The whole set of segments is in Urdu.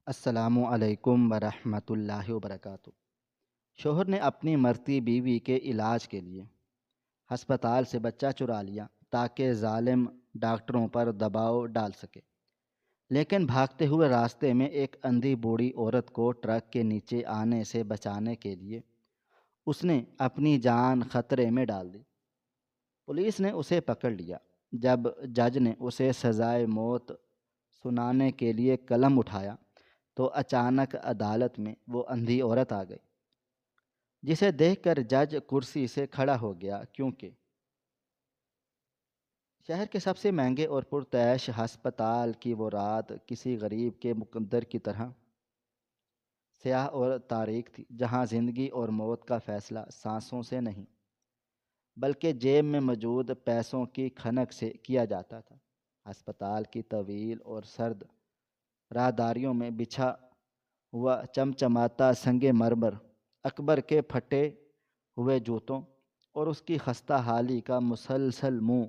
السلام علیکم ورحمۃ اللہ وبرکاتہ۔ شوہر نے اپنی مرتی بیوی کے علاج کے لیے ہسپتال سے بچہ چرا لیا تاکہ ظالم ڈاکٹروں پر دباؤ ڈال سکے، لیکن بھاگتے ہوئے راستے میں ایک اندھی بوڑھی عورت کو ٹرک کے نیچے آنے سے بچانے کے لیے اس نے اپنی جان خطرے میں ڈال دی۔ پولیس نے اسے پکڑ لیا۔ جب جج نے اسے سزائے موت سنانے کے لیے قلم اٹھایا تو اچانک عدالت میں وہ اندھی عورت آ گئی، جسے دیکھ کر جج کرسی سے کھڑا ہو گیا، کیونکہ شہر کے سب سے مہنگے اور پرتعیش ہسپتال کی وہ رات کسی غریب کے مقدر کی طرح سیاہ اور تاریک تھی، جہاں زندگی اور موت کا فیصلہ سانسوں سے نہیں بلکہ جیب میں موجود پیسوں کی کھنک سے کیا جاتا تھا۔ ہسپتال کی طویل اور سرد راہداریوں میں بچھا ہوا چمچماتا سنگ مرمر اکبر کے پھٹے ہوئے جوتوں اور اس کی خستہ حالی کا مسلسل منہ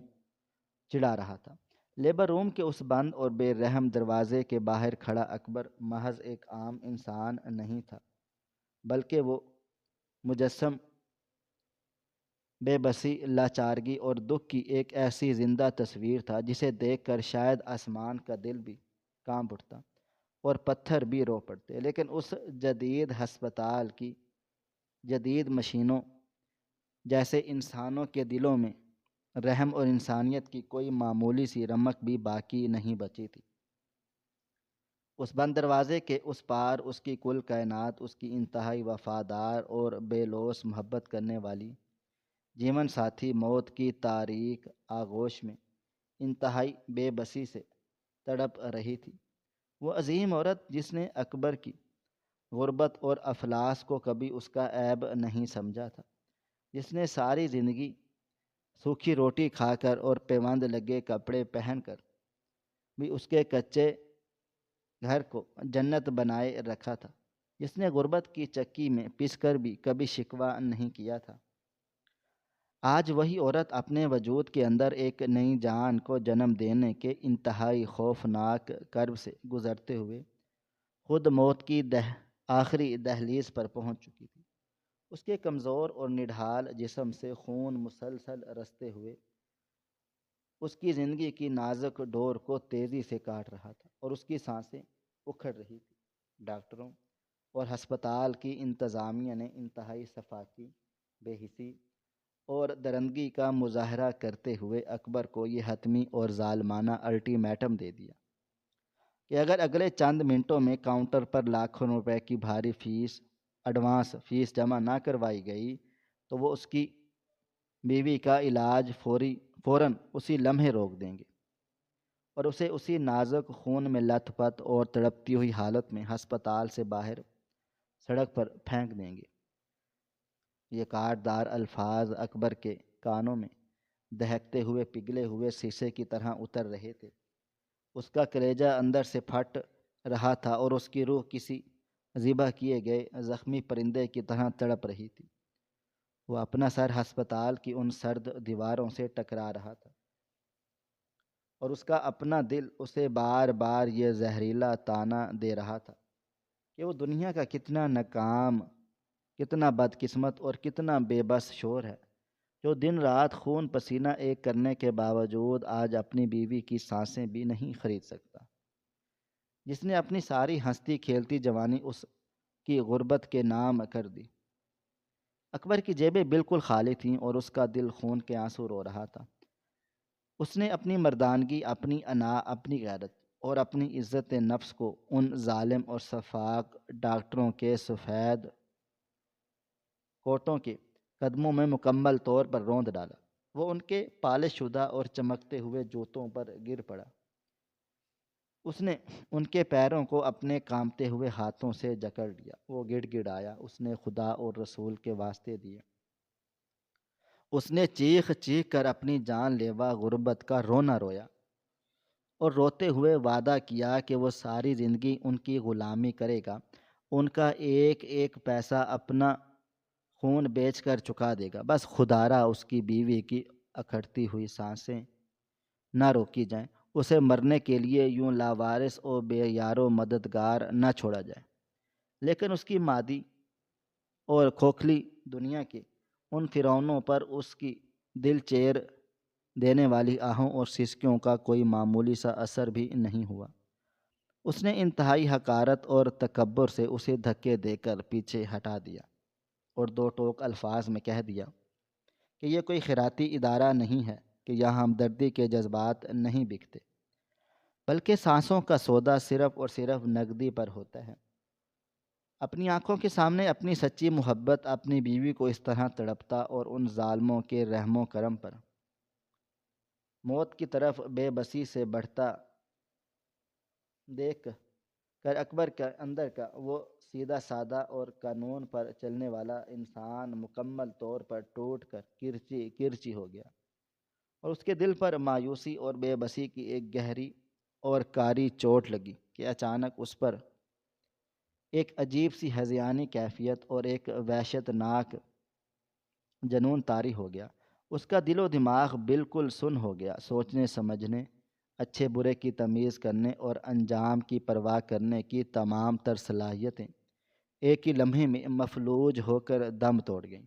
چڑھا رہا تھا۔ لیبر روم کے اس بند اور بے رحم دروازے کے باہر کھڑا اکبر محض ایک عام انسان نہیں تھا، بلکہ وہ مجسم بے بسی، لاچارگی اور دکھ کی ایک ایسی زندہ تصویر تھا جسے دیکھ کر شاید آسمان کا دل بھی کانپ اٹھتا اور پتھر بھی رو پڑتے۔ لیکن اس جدید ہسپتال کی جدید مشینوں جیسے انسانوں کے دلوں میں رحم اور انسانیت کی کوئی معمولی سی رمق بھی باقی نہیں بچی تھی۔ اس بند دروازے کے اس پار اس کی کل کائنات، اس کی انتہائی وفادار اور بے لوث محبت کرنے والی جیون ساتھی موت کی تاریک آغوش میں انتہائی بے بسی سے تڑپ رہی تھی۔ وہ عظیم عورت جس نے اکبر کی غربت اور افلاس کو کبھی اس کا عیب نہیں سمجھا تھا، جس نے ساری زندگی سوکھی روٹی کھا کر اور پیوند لگے کپڑے پہن کر بھی اس کے کچے گھر کو جنت بنائے رکھا تھا، جس نے غربت کی چکی میں پس کر بھی کبھی شکوہ نہیں کیا تھا۔ آج وہی عورت اپنے وجود کے اندر ایک نئی جان کو جنم دینے کے انتہائی خوفناک کرب سے گزرتے ہوئے خود موت کی آخری دہلیز پر پہنچ چکی تھی۔ اس کے کمزور اور نڈھال جسم سے خون مسلسل رستے ہوئے اس کی زندگی کی نازک ڈور کو تیزی سے کاٹ رہا تھا اور اس کی سانسیں اکھڑ رہی تھی۔ ڈاکٹروں اور ہسپتال کی انتظامیہ نے انتہائی سفاکی، بے حسی اور درندگی کا مظاہرہ کرتے ہوئے اکبر کو یہ حتمی اور ظالمانہ الٹیمیٹم دے دیا کہ اگر اگلے چند منٹوں میں کاؤنٹر پر لاکھوں روپے کی بھاری فیس، ایڈوانس فیس جمع نہ کروائی گئی تو وہ اس کی بیوی کا علاج فوراً اسی لمحے روک دیں گے اور اسے اسی نازک خون میں لت پت اور تڑپتی ہوئی حالت میں ہسپتال سے باہر سڑک پر پھینک دیں گے۔ یہ کاٹدار الفاظ اکبر کے کانوں میں دہکتے ہوئے پگھلے ہوئے شیشے کی طرح اتر رہے تھے۔ اس کا کلیجہ اندر سے پھٹ رہا تھا اور اس کی روح کسی ذبح کیے گئے زخمی پرندے کی طرح تڑپ رہی تھی۔ وہ اپنا سر ہسپتال کی ان سرد دیواروں سے ٹکرا رہا تھا اور اس کا اپنا دل اسے بار بار یہ زہریلا طعنہ دے رہا تھا کہ وہ دنیا کا کتنا ناکام، کتنا بدقسمت اور کتنا بے بس شور ہے، جو دن رات خون پسینہ ایک کرنے کے باوجود آج اپنی بیوی کی سانسیں بھی نہیں خرید سکتا، جس نے اپنی ساری ہنستی کھیلتی جوانی اس کی غربت کے نام کر دی۔ اکبر کی جیبیں بالکل خالی تھیں اور اس کا دل خون کے آنسو رو رہا تھا۔ اس نے اپنی مردانگی، اپنی انا، اپنی غیرت اور اپنی عزت نفس کو ان ظالم اور سفاک ڈاکٹروں کے سفید کوٹوں کے قدموں میں مکمل طور پر روند ڈالا۔ وہ ان کے پالش شدہ اور چمکتے ہوئے جوتوں پر گر پڑا۔ اس نے ان کے پیروں کو اپنے کانپتے ہوئے ہاتھوں سے جکڑ لیا۔ وہ گڑ گڑایا، اس نے خدا اور رسول کے واسطے دیے۔ اس نے چیخ چیخ کر اپنی جان لیوا غربت کا رونا رویا اور روتے ہوئے وعدہ کیا کہ وہ ساری زندگی ان کی غلامی کرے گا، ان کا ایک ایک پیسہ اپنا خون بیچ کر چکا دے گا، بس خدا را اس کی بیوی کی اکھڑتی ہوئی سانسیں نہ روکی جائیں اسے مرنے کے لیے یوں لاوارث اور بے یار و مددگار نہ چھوڑا جائے، لیکن اس کی مادی اور کھوکھلی دنیا کے ان فرعونوں پر اس کی دل چیر دینے والی آہوں اور سسکیوں کا کوئی معمولی سا اثر بھی نہیں ہوا۔ اس نے انتہائی حقارت اور تکبر سے اسے دھکے دے کر پیچھے ہٹا دیا اور دو ٹوک الفاظ میں کہہ دیا کہ یہ کوئی خیراتی ادارہ نہیں ہے کہ یہاں ہمدردی کے جذبات نہیں بکتے، بلکہ سانسوں کا سودا صرف اور صرف نقدی پر ہوتا ہے۔ اپنی آنکھوں کے سامنے اپنی سچی محبت اپنی بیوی کو اس طرح تڑپتا اور ان ظالموں کے رحم و کرم پر موت کی طرف بے بسی سے بڑھتا دیکھ کر اکبر کے اندر کا وہ سیدھا سادہ اور قانون پر چلنے والا انسان مکمل طور پر ٹوٹ کر کرچی کرچی ہو گیا، اور اس کے دل پر مایوسی اور بے بسی کی ایک گہری اور کاری چوٹ لگی کہ اچانک اس پر ایک عجیب سی ہذیانی کیفیت اور ایک وحشت ناک جنون طاری ہو گیا۔ اس کا دل و دماغ بالکل سن ہو گیا، سوچنے سمجھنے، اچھے برے کی تمیز کرنے اور انجام کی پرواہ کرنے کی تمام تر صلاحیتیں ایک ہی لمحے میں مفلوج ہو کر دم توڑ گئیں۔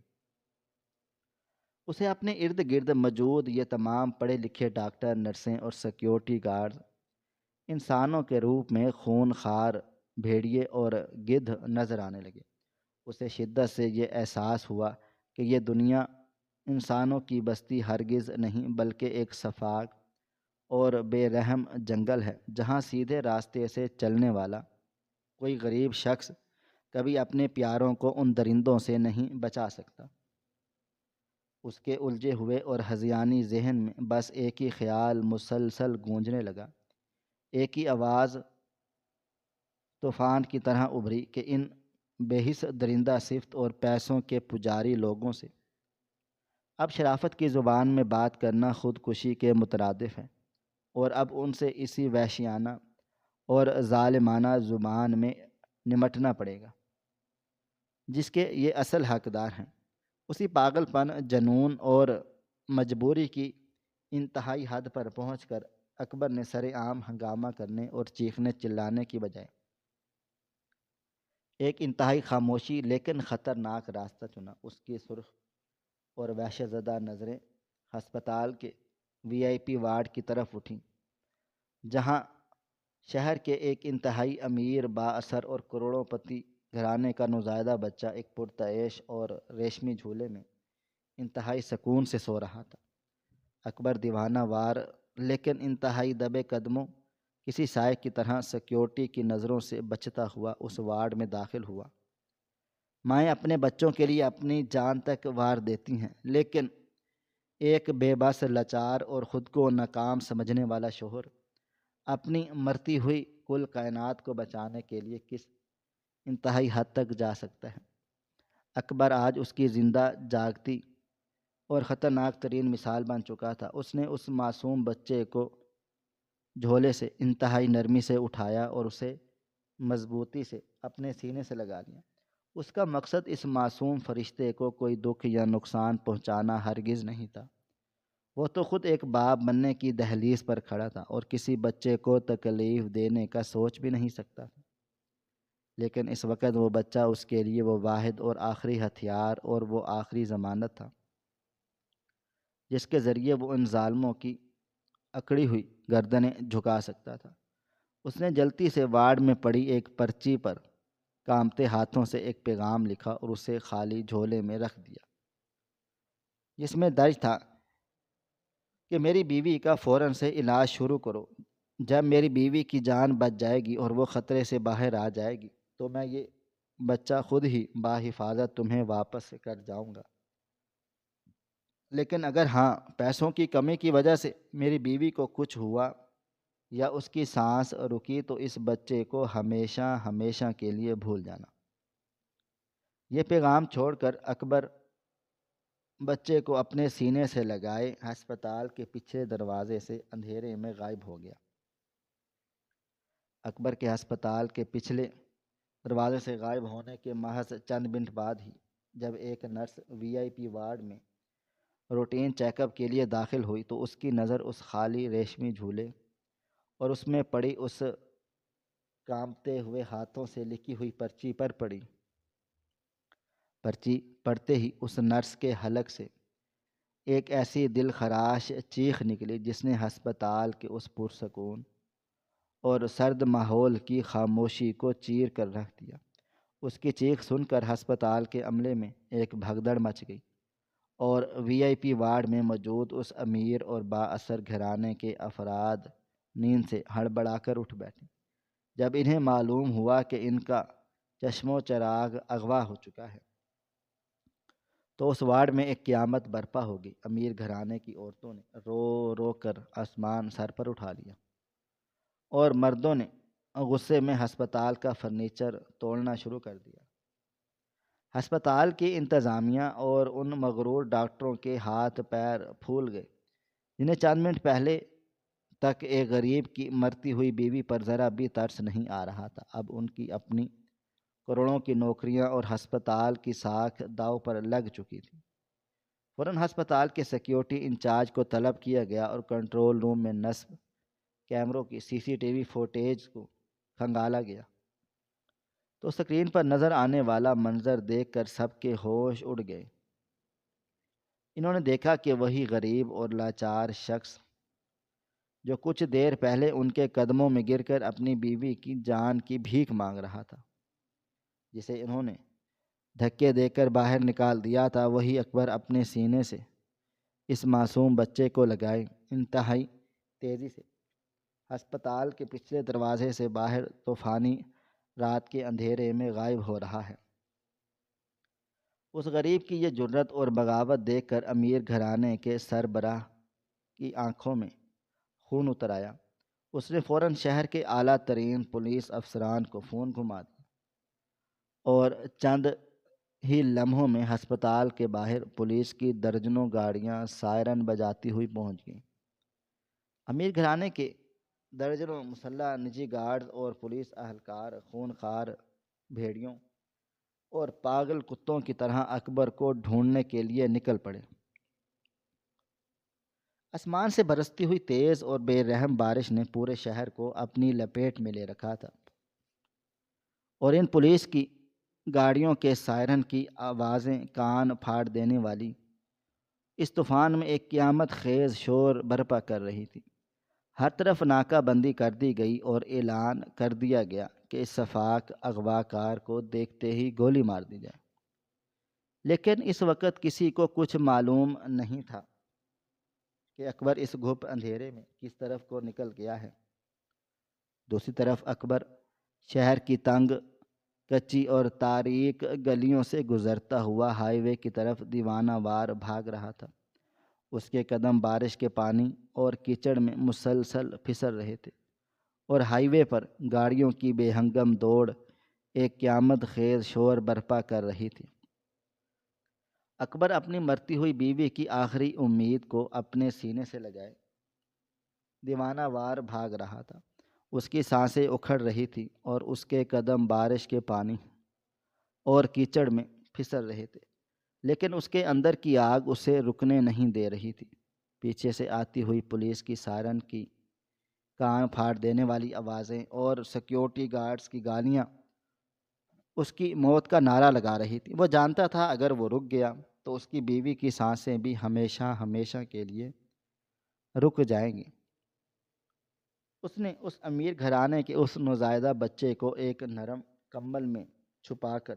اسے اپنے ارد گرد موجود یہ تمام پڑھے لکھے ڈاکٹر، نرسیں اور سیکیورٹی گارڈز انسانوں کے روپ میں خون خوار بھیڑیے اور گدھ نظر آنے لگے۔ اسے شدت سے یہ احساس ہوا کہ یہ دنیا انسانوں کی بستی ہرگز نہیں بلکہ ایک سفاک اور بے رحم جنگل ہے، جہاں سیدھے راستے سے چلنے والا کوئی غریب شخص کبھی اپنے پیاروں کو ان درندوں سے نہیں بچا سکتا۔ اس کے الجھے ہوئے اور ہذیانی ذہن میں بس ایک ہی خیال مسلسل گونجنے لگا، ایک ہی آواز طوفان کی طرح ابھری کہ ان بے حس درندہ صفت اور پیسوں کے پجاری لوگوں سے اب شرافت کی زبان میں بات کرنا خودکشی کے مترادف ہے، اور اب ان سے اسی وحشیانہ اور ظالمانہ زبان میں نمٹنا پڑے گا جس کے یہ اصل حقدار ہیں۔ اسی پاگل پن، جنون اور مجبوری کی انتہائی حد پر پہنچ کر اکبر نے سر عام ہنگامہ کرنے اور چیخنے چلانے کی بجائے ایک انتہائی خاموشی لیکن خطرناک راستہ چنا۔ اس کی سرخ اور وحشت زدہ نظریں ہسپتال کے وی آئی پی وارڈ کی طرف اٹھیں، جہاں شہر کے ایک انتہائی امیر، با اثر اور کروڑوں پتی گھرانے کا نوزائیدہ بچہ ایک پرتعیش اور ریشمی جھولے میں انتہائی سکون سے سو رہا تھا۔ اکبر دیوانہ وار لیکن انتہائی دبے قدموں کسی سائے کی طرح سیکیورٹی کی نظروں سے بچتا ہوا اس وارڈ میں داخل ہوا۔ مائیں اپنے بچوں کے لیے اپنی جان تک وار دیتی ہیں، لیکن ایک بے بس، لاچار اور خود کو ناکام سمجھنے والا شوہر اپنی مرتی ہوئی کل کائنات کو بچانے کے لیے کس انتہائی حد تک جا سکتا ہے؟ اکبر آج اس کی زندہ جاگتی اور خطرناک ترین مثال بن چکا تھا۔ اس نے اس معصوم بچے کو جھولے سے انتہائی نرمی سے اٹھایا اور اسے مضبوطی سے اپنے سینے سے لگا لیا۔ اس کا مقصد اس معصوم فرشتے کو کوئی دکھ یا نقصان پہنچانا ہرگز نہیں تھا۔ وہ تو خود ایک باپ بننے کی دہلیز پر کھڑا تھا اور کسی بچے کو تکلیف دینے کا سوچ بھی نہیں سکتا تھا، لیکن اس وقت وہ بچہ اس کے لیے وہ واحد اور آخری ہتھیار اور وہ آخری ضمانت تھا جس کے ذریعے وہ ان ظالموں کی اکڑی ہوئی گردنیں جھکا سکتا تھا۔ اس نے جلدی سے وارڈ میں پڑی ایک پرچی پر کانپتے ہاتھوں سے ایک پیغام لکھا اور اسے خالی جھولے میں رکھ دیا، جس میں درج تھا کہ میری بیوی کا فوراً سے علاج شروع کرو۔ جب میری بیوی کی جان بچ جائے گی اور وہ خطرے سے باہر آ جائے گی تو میں یہ بچہ خود ہی باحفاظت تمہیں واپس کر جاؤں گا، لیکن اگر ہاں پیسوں کی کمی کی وجہ سے میری بیوی کو کچھ ہوا یا اس کی سانس رکی تو اس بچے کو ہمیشہ ہمیشہ کے لیے بھول جانا۔ یہ پیغام چھوڑ کر اکبر بچے کو اپنے سینے سے لگائے ہسپتال کے پچھلے دروازے سے اندھیرے میں غائب ہو گیا۔ اکبر کے ہسپتال کے پچھلے دروازے سے غائب ہونے کے محض چند منٹ بعد ہی جب ایک نرس وی آئی پی وارڈ میں روٹین چیک اپ کے لیے داخل ہوئی تو اس کی نظر اس خالی ریشمی جھولے اور اس میں پڑی اس کانپتے ہوئے ہاتھوں سے لکھی ہوئی پرچی پر پڑی۔ پرچی پڑھتے ہی اس نرس کے حلق سے ایک ایسی دل خراش چیخ نکلی جس نے ہسپتال کے اس پرسکون اور سرد ماحول کی خاموشی کو چیر کر رکھ دیا۔ اس کی چیخ سن کر ہسپتال کے عملے میں ایک بھگدڑ مچ گئی اور وی آئی پی وارڈ میں موجود اس امیر اور با اثر گھرانے کے افراد نیند سے ہڑبڑا کر اٹھ بیٹھے جب انہیں معلوم ہوا کہ ان کا چشم و چراغ اغوا ہو چکا ہے۔ تو اس وارڈ میں ایک قیامت برپا ہو گئی۔ امیر گھرانے کی عورتوں نے رو رو کر آسمان سر پر اٹھا لیا اور مردوں نے غصے میں ہسپتال کا فرنیچر توڑنا شروع کر دیا۔ ہسپتال کی انتظامیہ اور ان مغرور ڈاکٹروں کے ہاتھ پیر پھول گئے جنہیں چند منٹ پہلے تک ایک غریب کی مرتی ہوئی بیوی پر ذرا بھی ترس نہیں آ رہا تھا، اب ان کی اپنی کروڑوں کی نوکریاں اور ہسپتال کی ساکھ داؤ پر لگ چکی تھی۔ فوراً ہسپتال کے سیکیورٹی انچارج کو طلب کیا گیا اور کنٹرول روم میں نصب کیمروں کی سی سی ٹی وی فوٹیج کو کھنگالا گیا تو اسکرین پر نظر آنے والا منظر دیکھ کر سب کے ہوش اڑ گئے۔ انہوں نے دیکھا کہ وہی غریب اور لاچار شخص جو کچھ دیر پہلے ان کے قدموں میں گر کر اپنی بیوی کی جان کی بھیک مانگ رہا تھا، جسے انہوں نے دھکے دے کر باہر نکال دیا تھا، وہی اکبر اپنے سینے سے اس معصوم بچے کو لگائے انتہائی تیزی سے ہسپتال کے پچھلے دروازے سے باہر طوفانی رات کے اندھیرے میں غائب ہو رہا ہے۔ اس غریب کی یہ جرأت اور بغاوت دیکھ کر امیر گھرانے کے سربراہ کی آنکھوں میں خون اتر آیا۔ اس نے فوراً شہر کے اعلیٰ ترین پولیس افسران کو فون گھما دیا اور چند ہی لمحوں میں ہسپتال کے باہر پولیس کی درجنوں گاڑیاں سائرن بجاتی ہوئی پہنچ گئیں۔ امیر گھرانے کے درجنوں مسلح نجی گارڈز اور پولیس اہلکار خونخوار بھیڑیوں اور پاگل کتوں کی طرح اکبر کو ڈھونڈنے کے لیے نکل پڑے۔ آسمان سے برستی ہوئی تیز اور بے رحم بارش نے پورے شہر کو اپنی لپیٹ میں لے رکھا تھا اور ان پولیس کی گاڑیوں کے سائرن کی آوازیں کان پھاڑ دینے والی اس طوفان میں ایک قیامت خیز شور برپا کر رہی تھی۔ ہر طرف ناکہ بندی کر دی گئی اور اعلان کر دیا گیا کہ اس شفاق اغوا کار کو دیکھتے ہی گولی مار دی جائے، لیکن اس وقت کسی کو کچھ معلوم نہیں تھا کہ اکبر اس گھپ اندھیرے میں کس طرف کو نکل گیا ہے۔ دوسری طرف اکبر شہر کی تنگ کچی اور تاریک گلیوں سے گزرتا ہوا ہائی وے کی طرف دیوانہ وار بھاگ رہا تھا۔ اس کے قدم بارش کے پانی اور کیچڑ میں مسلسل پھسل رہے تھے اور ہائی وے پر گاڑیوں کی بے ہنگم دوڑ ایک قیامت خیز شور برپا کر رہی تھی۔ اکبر اپنی مرتی ہوئی بیوی کی آخری امید کو اپنے سینے سے لگائے دیوانہ وار بھاگ رہا تھا۔ اس کی سانسیں اکھڑ رہی تھیں اور اس کے قدم بارش کے پانی اور کیچڑ میں پھسل رہے تھے، لیکن اس کے اندر کی آگ اسے رکنے نہیں دے رہی تھی۔ پیچھے سے آتی ہوئی پولیس کی سائرن کی کان پھاڑ دینے والی آوازیں اور سیکیورٹی گارڈز کی گالیاں اس کی موت کا نعرہ لگا رہی تھی۔ وہ جانتا تھا اگر وہ رک گیا تو اس کی بیوی کی سانسیں بھی ہمیشہ ہمیشہ کے لیے رک جائیں گی۔ اس نے اس امیر گھرانے کے اس نوزائیدہ بچے کو ایک نرم کمبل میں چھپا کر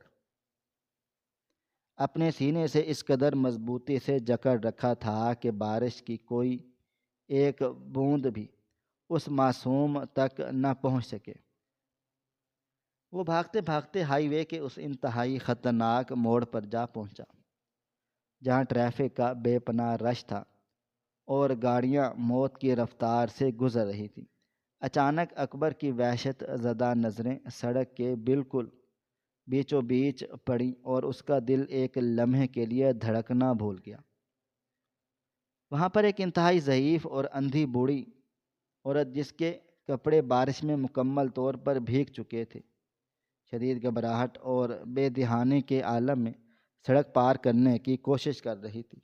اپنے سینے سے اس قدر مضبوطی سے جکڑ رکھا تھا کہ بارش کی کوئی ایک بوند بھی اس معصوم تک نہ پہنچ سکے۔ وہ بھاگتے بھاگتے ہائی وے کے اس انتہائی خطرناک موڑ پر جا پہنچا جہاں ٹریفک کا بے پناہ رش تھا اور گاڑیاں موت کی رفتار سے گزر رہی تھیں۔ اچانک اکبر کی وحشت زدہ نظریں سڑک کے بالکل بیچوں بیچ پڑیں اور اس کا دل ایک لمحے کے لیے دھڑکنا بھول گیا۔ وہاں پر ایک انتہائی ضعیف اور اندھی بوڑھی عورت جس کے کپڑے بارش میں مکمل طور پر بھیگ چکے تھے، شدید گھبراہٹ اور بے دہانی کے عالم میں سڑک پار کرنے کی کوشش کر رہی تھی۔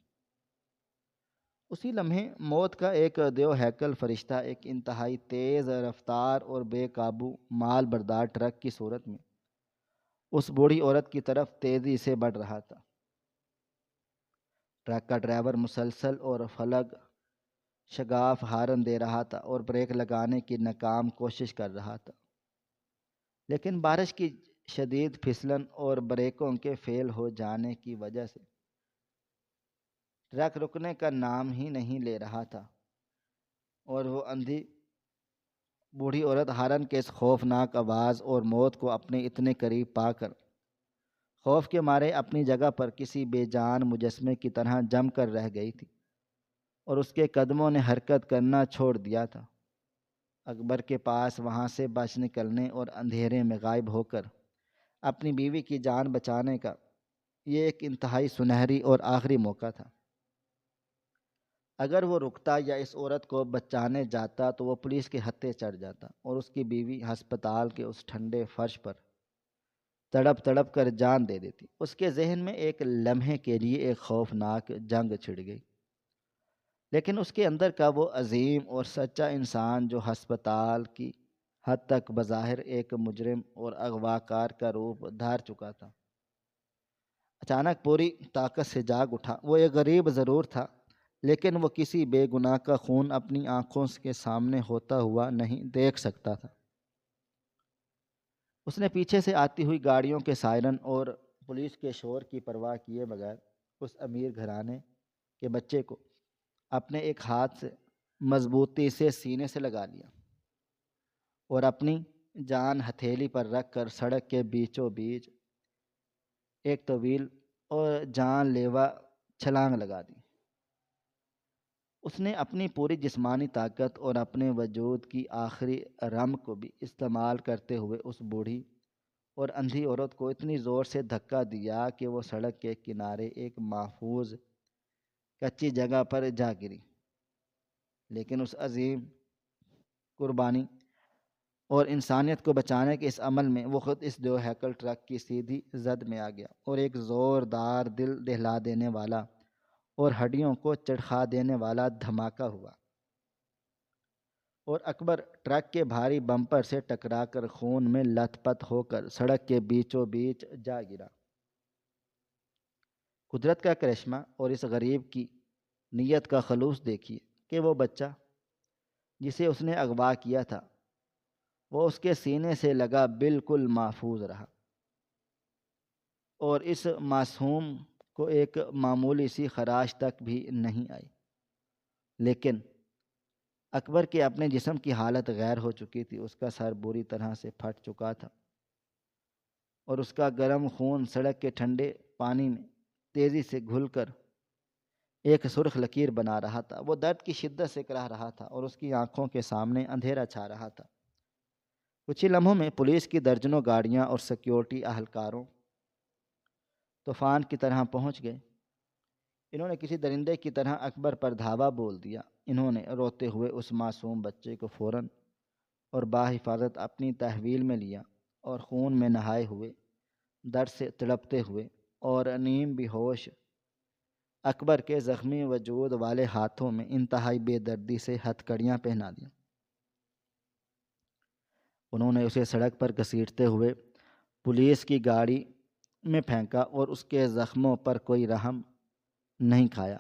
اسی لمحے موت کا ایک دیو ہیکل فرشتہ ایک انتہائی تیز رفتار اور بے قابو مال بردار ٹرک کی صورت میں اس بوڑھی عورت کی طرف تیزی سے بڑھ رہا تھا۔ ٹرک کا ڈرائیور مسلسل اور فلگ شگاف ہارن دے رہا تھا اور بریک لگانے کی ناکام کوشش کر رہا تھا، لیکن بارش کی شدید پھسلن اور بریکوں کے فیل ہو جانے کی وجہ سے ٹرک رکنے کا نام ہی نہیں لے رہا تھا، اور وہ اندھی بوڑھی عورت ہارن کے اس خوفناک آواز اور موت کو اپنے اتنے قریب پا کر خوف کے مارے اپنی جگہ پر کسی بے جان مجسمے کی طرح جم کر رہ گئی تھی، اور اس کے قدموں نے حرکت کرنا چھوڑ دیا تھا۔ اکبر کے پاس وہاں سے بچ نکلنے اور اندھیرے میں غائب ہو کر اپنی بیوی کی جان بچانے کا یہ ایک انتہائی سنہری اور آخری موقع تھا۔ اگر وہ رکتا یا اس عورت کو بچانے جاتا تو وہ پولیس کے ہتھے چڑھ جاتا اور اس کی بیوی ہسپتال کے اس ٹھنڈے فرش پر تڑپ تڑپ کر جان دے دیتی۔ اس کے ذہن میں ایک لمحے کے لیے ایک خوفناک جنگ چھڑ گئی، لیکن اس کے اندر کا وہ عظیم اور سچا انسان جو ہسپتال کی حد تک بظاہر ایک مجرم اور اغواکار کا روپ دھار چکا تھا، اچانک پوری طاقت سے جاگ اٹھا۔ وہ ایک غریب ضرور تھا، لیکن وہ کسی بے گناہ کا خون اپنی آنکھوں کے سامنے ہوتا ہوا نہیں دیکھ سکتا تھا۔ اس نے پیچھے سے آتی ہوئی گاڑیوں کے سائرن اور پولیس کے شور کی پرواہ کیے بغیر اس امیر گھرانے کے بچے کو اپنے ایک ہاتھ سے مضبوطی سے سینے سے لگا لیا اور اپنی جان ہتھیلی پر رکھ کر سڑک کے بیچوں بیچ ایک طویل اور جان لیوا چھلانگ لگا دی۔ اس نے اپنی پوری جسمانی طاقت اور اپنے وجود کی آخری رم کو بھی استعمال کرتے ہوئے اس بوڑھی اور اندھی عورت کو اتنی زور سے دھکا دیا کہ وہ سڑک کے کنارے ایک محفوظ کچی جگہ پر جا گری، لیکن اس عظیم قربانی اور انسانیت کو بچانے کے اس عمل میں وہ خود اس دو ہیکل ٹرک کی سیدھی زد میں آ گیا، اور ایک زوردار دل دہلا دینے والا اور ہڈیوں کو چڑھا دینے والا دھماکہ ہوا، اور اکبر ٹرک کے بھاری بمپر سے ٹکرا کر خون میں لت پت ہو کر سڑک کے بیچوں بیچ جا گرا۔ قدرت کا کرشمہ اور اس غریب کی نیت کا خلوص دیکھیے کہ وہ بچہ جسے اس نے اغوا کیا تھا وہ اس کے سینے سے لگا بالکل محفوظ رہا، اور اس معصوم کو ایک معمولی سی خراش تک بھی نہیں آئی۔ لیکن اکبر کے اپنے جسم کی حالت غیر ہو چکی تھی، اس کا سر بری طرح سے پھٹ چکا تھا اور اس کا گرم خون سڑک کے ٹھنڈے پانی میں تیزی سے گھل کر ایک سرخ لکیر بنا رہا تھا۔ وہ درد کی شدت سے کراہ رہا تھا اور اس کی آنکھوں کے سامنے اندھیرا چھا رہا تھا۔ کچھ ہی لمحوں میں پولیس کی درجنوں گاڑیاں اور سیکیورٹی اہلکاروں طوفان کی طرح پہنچ گئے۔ انہوں نے کسی درندے کی طرح اکبر پر دھاوا بول دیا۔ انہوں نے روتے ہوئے اس معصوم بچے کو فوراً اور باحفاظت اپنی تحویل میں لیا، اور خون میں نہائے ہوئے، درد سے تڑپتے ہوئے اور نیم بے ہوش اکبر کے زخمی وجود والے ہاتھوں میں انتہائی بے دردی سے ہتھ کڑیاں پہنا دیں۔ انہوں نے اسے سڑک پر گھسیٹتے ہوئے پولیس کی گاڑی میں پھینکا اور اس کے زخموں پر کوئی رحم نہیں کھایا۔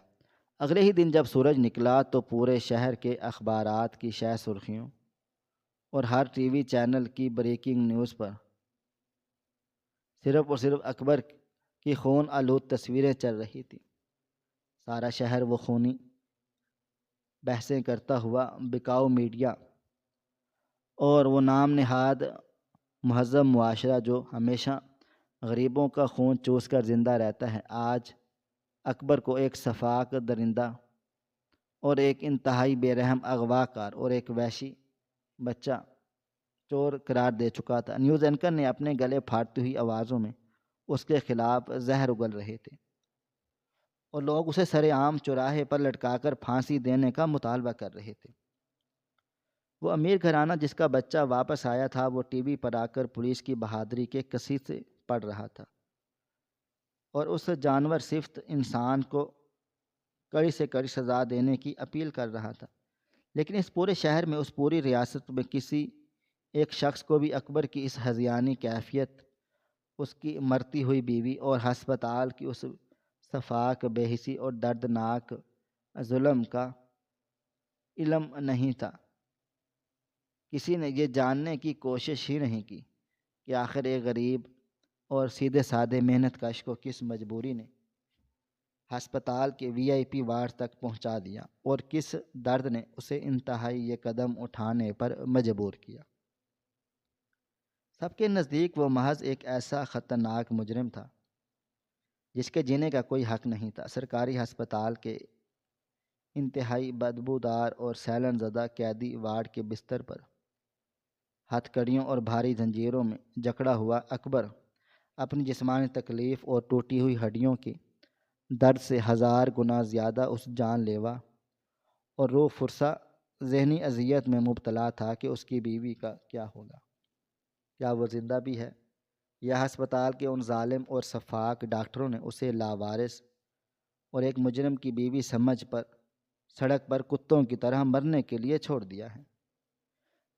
اگلے ہی دن جب سورج نکلا تو پورے شہر کے اخبارات کی شہ سرخیوں اور ہر ٹی وی چینل کی بریکنگ نیوز پر صرف اور صرف اکبر کی خون آلود تصویریں چل رہی تھیں۔ سارا شہر وہ خونی بحثیں کرتا ہوا بکاؤ میڈیا اور وہ نام نہاد مہذب معاشرہ جو ہمیشہ غریبوں کا خون چوس کر زندہ رہتا ہے، آج اکبر کو ایک سفاک درندہ اور ایک انتہائی بے رحم اغوا کار اور ایک وحشی بچہ چور قرار دے چکا تھا۔ نیوز اینکر نے اپنے گلے پھاڑتی ہوئی آوازوں میں اس کے خلاف زہر اگل رہے تھے، اور لوگ اسے سر عام چوراہے پر لٹکا کر پھانسی دینے کا مطالبہ کر رہے تھے۔ وہ امیر گھرانہ جس کا بچہ واپس آیا تھا وہ ٹی وی پر آ کر پولیس کی بہادری کے قصیدے پڑھ رہا تھا، اور اس جانور صفت انسان کو کڑی سے کڑی سزا دینے کی اپیل کر رہا تھا، لیکن اس پورے شہر میں، اس پوری ریاست میں کسی ایک شخص کو بھی اکبر کی اس ہذیانی کیفیت، اس کی مرتی ہوئی بیوی اور ہسپتال کی اس صفاک بے حسی اور دردناک ظلم کا علم نہیں تھا۔ کسی نے یہ جاننے کی کوشش ہی نہیں کی کہ آخر ایک غریب اور سیدھے سادے محنت کش کو کس مجبوری نے ہسپتال کے وی آئی پی وارڈ تک پہنچا دیا، اور کس درد نے اسے انتہائی یہ قدم اٹھانے پر مجبور کیا۔ سب کے نزدیک وہ محض ایک ایسا خطرناک مجرم تھا جس کے جینے کا کوئی حق نہیں تھا۔ سرکاری ہسپتال کے انتہائی بدبودار اور سیلن زدہ قیدی وارڈ کے بستر پر ہتھ کڑیوں اور بھاری زنجیروں میں جکڑا ہوا اکبر اپنی جسمانی تکلیف اور ٹوٹی ہوئی ہڈیوں کے درد سے ہزار گنا زیادہ اس جان لیوا اور روح فرسا ذہنی اذیت میں مبتلا تھا کہ اس کی بیوی کا کیا ہوگا۔ کیا وہ زندہ بھی ہے، یا ہسپتال کے ان ظالم اور شفاق ڈاکٹروں نے اسے لاوارث اور ایک مجرم کی بیوی سمجھ پر سڑک پر کتوں کی طرح مرنے کے لیے چھوڑ دیا ہے؟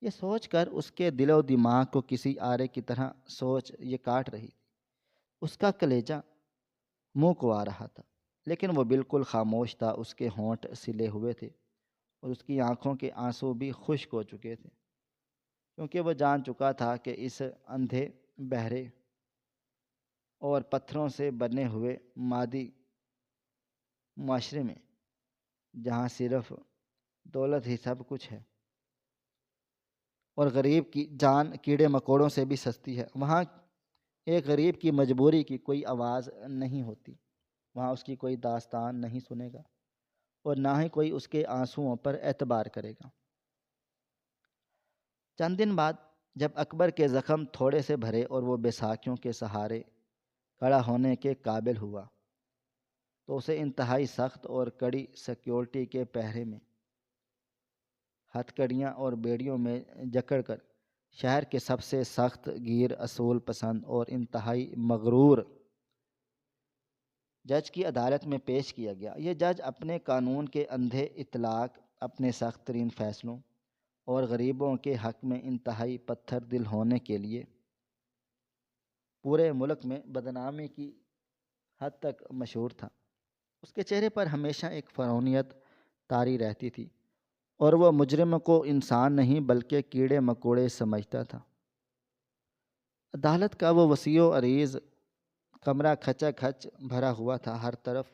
یہ سوچ کر اس کے دل و دماغ کو کسی آرے کی طرح سوچ یہ کاٹ رہی تھی۔ اس کا کلیجہ منہ کو آ رہا تھا، لیکن وہ بالکل خاموش تھا۔ اس کے ہونٹ سلے ہوئے تھے اور اس کی آنکھوں کے آنسو بھی خشک ہو چکے تھے، کیونکہ وہ جان چکا تھا کہ اس اندھے، بہرے اور پتھروں سے بنے ہوئے مادی معاشرے میں، جہاں صرف دولت ہی سب کچھ ہے اور غریب کی جان کیڑے مکوڑوں سے بھی سستی ہے، وہاں ایک غریب کی مجبوری کی کوئی آواز نہیں ہوتی۔ وہاں اس کی کوئی داستان نہیں سنے گا اور نہ ہی کوئی اس کے آنسوؤں پر اعتبار کرے گا۔ چند دن بعد جب اکبر کے زخم تھوڑے سے بھرے اور وہ بیساکھیوں کے سہارے کھڑا ہونے کے قابل ہوا، تو اسے انتہائی سخت اور کڑی سیکیورٹی کے پہرے میں، ہتھ کڑیاں اور بیڑیوں میں جکڑ کر شہر کے سب سے سخت گیر، اصول پسند اور انتہائی مغرور جج کی عدالت میں پیش کیا گیا۔ یہ جج اپنے قانون کے اندھے اطلاق، اپنے سخت ترین فیصلوں اور غریبوں کے حق میں انتہائی پتھر دل ہونے کے لیے پورے ملک میں بدنامی کی حد تک مشہور تھا۔ اس کے چہرے پر ہمیشہ ایک فرعونیت طاری رہتی تھی، اور وہ مجرم کو انسان نہیں بلکہ کیڑے مکوڑے سمجھتا تھا۔ عدالت کا وہ وسیع و عریض کمرہ کھچا کھچ بھرا ہوا تھا، ہر طرف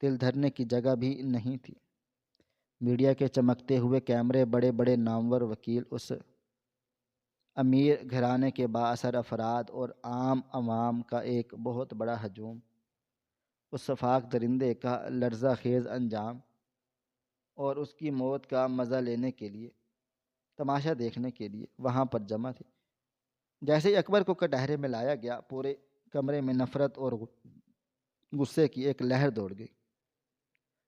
دل دھرنے کی جگہ بھی نہیں تھی۔ میڈیا کے چمکتے ہوئے کیمرے، بڑے بڑے نامور وکیل، اس امیر گھرانے کے بااثر افراد اور عام عوام کا ایک بہت بڑا ہجوم اس شفاق درندے کا لرزہ خیز انجام اور اس کی موت کا مزہ لینے کے لیے، تماشا دیکھنے کے لیے وہاں پر جمع تھے۔ جیسے ہی اکبر کو کٹہرے میں لایا گیا، پورے کمرے میں نفرت اور غصے کی ایک لہر دوڑ گئی۔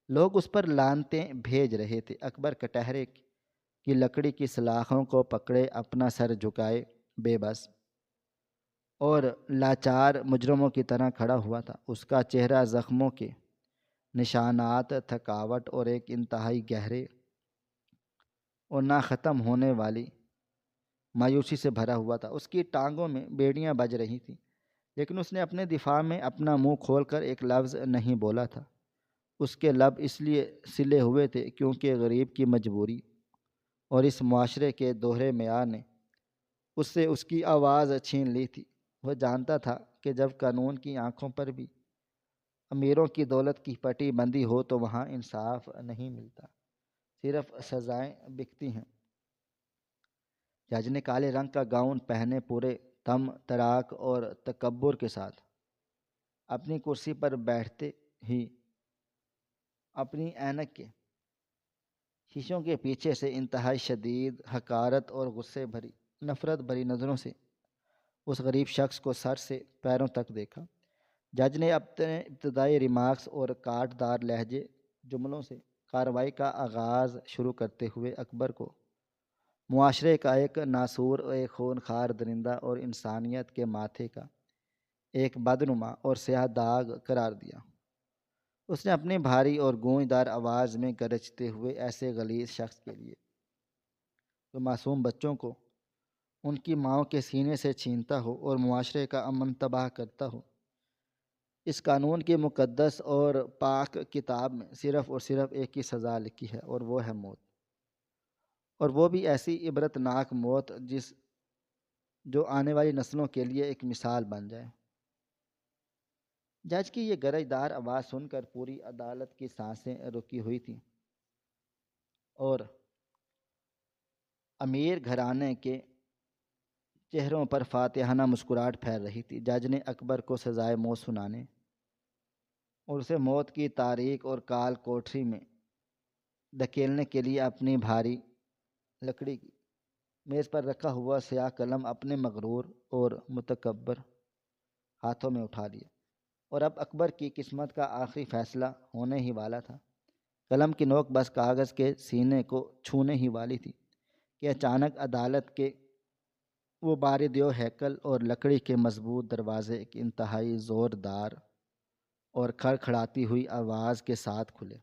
لوگ اس پر لعنتیں بھیج رہے تھے۔ اکبر کٹہرے کی لکڑی کی سلاخوں کو پکڑے اپنا سر جھکائے بے بس اور لاچار مجرموں کی طرح کھڑا ہوا تھا۔ اس کا چہرہ زخموں کے نشانات، تھکاوٹ اور ایک انتہائی گہرے اور نہ ختم ہونے والی مایوسی سے بھرا ہوا تھا۔ اس کی ٹانگوں میں بیڑیاں بج رہی تھیں، لیکن اس نے اپنے دفاع میں اپنا منہ کھول کر ایک لفظ نہیں بولا تھا۔ اس کے لب اس لیے سلے ہوئے تھے کیونکہ غریب کی مجبوری اور اس معاشرے کے دوہرے معیار نے اس سے اس کی آواز چھین لی تھی۔ وہ جانتا تھا کہ جب قانون کی آنکھوں پر بھی امیروں کی دولت کی پٹی بندی ہو تو وہاں انصاف نہیں ملتا، صرف سزائیں بکتی ہیں۔ جج نے کالے رنگ کا گاؤن پہنے پورے تم تراک اور تکبر کے ساتھ اپنی کرسی پر بیٹھتے ہی اپنی اینک کے شیشوں کے پیچھے سے انتہائی شدید حقارت اور غصے بھری، نفرت بھری نظروں سے اس غریب شخص کو سر سے پیروں تک دیکھا۔ جج نے اپنے ابتدائی ریمارکس اور کاٹ دار لہجے جملوں سے کارروائی کا آغاز شروع کرتے ہوئے اکبر کو معاشرے کا ایک ناسور، ایک خونخوار درندہ اور انسانیت کے ماتھے کا ایک بدنما اور سیاہ داغ قرار دیا۔ اس نے اپنی بھاری اور گونجدار آواز میں گرجتے ہوئے ایسے غلیظ شخص کے لیے جو معصوم بچوں کو ان کی ماؤں کے سینے سے چھینتا ہو اور معاشرے کا امن تباہ کرتا ہو، اس قانون کی مقدس اور پاک کتاب میں صرف اور صرف ایک ہی سزا لکھی ہے، اور وہ ہے موت، اور وہ بھی ایسی عبرتناک موت جو آنے والی نسلوں کے لیے ایک مثال بن جائے۔ جج کی یہ گرجدار آواز سن کر پوری عدالت کی سانسیں رکی ہوئی تھیں، اور امیر گھرانے کے چہروں پر فاتحانہ مسکراہٹ پھیل رہی تھی۔ جج نے اکبر کو سزائے موت سنانے اور اسے موت کی تاریک اور کال کوٹری میں دھکیلنے کے لیے اپنی بھاری لکڑی کی میز پر رکھا ہوا سیاہ قلم اپنے مغرور اور متکبر ہاتھوں میں اٹھا لیا، اور اب اکبر کی قسمت کا آخری فیصلہ ہونے ہی والا تھا۔ قلم کی نوک بس کاغذ کے سینے کو چھونے ہی والی تھی کہ اچانک عدالت کے وہ باریدیو ہیکل اور لکڑی کے مضبوط دروازے ایک انتہائی زوردار اور کھڑکھڑاتی ہوئی آواز کے ساتھ کھلے۔